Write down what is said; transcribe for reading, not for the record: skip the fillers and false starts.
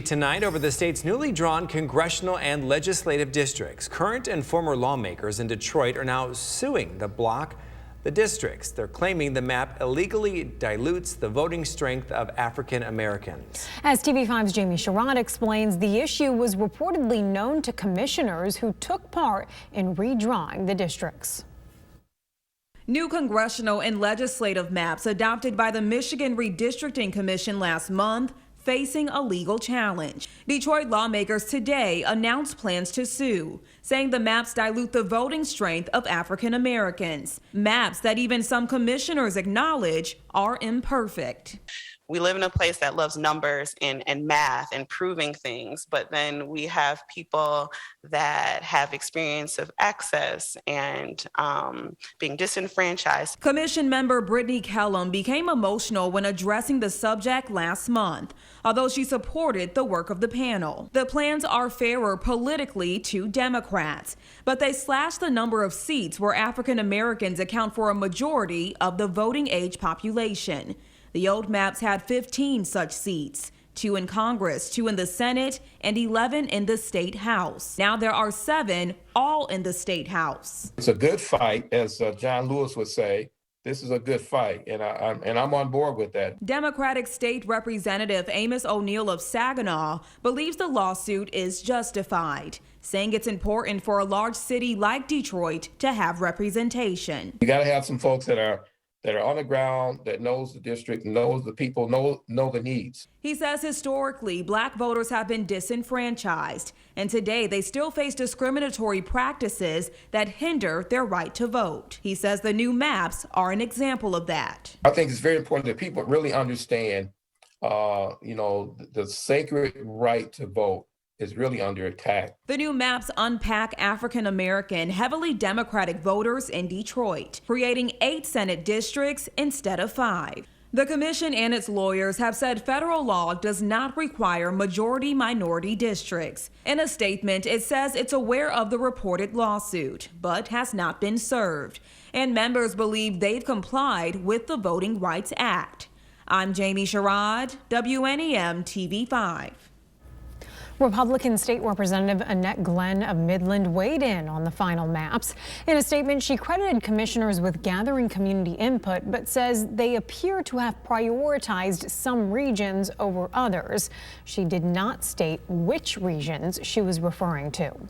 Tonight over the state's newly drawn congressional and legislative districts. Current and former lawmakers in Detroit are now suing the bloc, the districts. They're claiming the map illegally dilutes the voting strength of African Americans. As TV5's Jamie Sherrod explains, the issue was reportedly known to commissioners who took part in redrawing the districts. New congressional and legislative maps adopted by the Michigan Redistricting Commission last month facing a legal challenge. Detroit lawmakers today announced plans to sue, saying the maps dilute the voting strength of African Americans. Maps that even some commissioners acknowledge are imperfect. We live in a place that loves numbers and math and proving things, but then we have people that have experience of access and being disenfranchised. Commission member Brittany Kellum became emotional when addressing the subject last month, although she supported the work of the panel. The plans are fairer politically to Democrats, but they slash the number of seats where African Americans account for a majority of the voting age population. The old maps had 15 such seats, 2 in Congress, 2 in the Senate, and 11 in the state house. Now there are 7, all in the state house. It's a good fight, as John Lewis would say. This is a good fight, and I'm on board with that. Democratic State Representative Amos O'Neill of Saginaw believes the lawsuit is justified, saying it's important for a large city like Detroit to have representation. You got to have some folks that are on the ground, that knows the district, knows the people, know the needs. He says historically, black voters have been disenfranchised, and today they still face discriminatory practices that hinder their right to vote. He says the new maps are an example of that. I think it's very important that people really understand, the sacred right to vote is really under attack. The new maps unpack African American, heavily Democratic voters in Detroit, creating 8 Senate districts instead of 5. The commission and its lawyers have said federal law does not require majority-minority districts. In a statement, it says it's aware of the reported lawsuit, but has not been served. And members believe they've complied with the Voting Rights Act. I'm Jamie Sherrod, WNEM TV5. Republican State Representative Annette Glenn of Midland weighed in on the final maps. In a statement, she credited commissioners with gathering community input, but says they appear to have prioritized some regions over others. She did not state which regions she was referring to.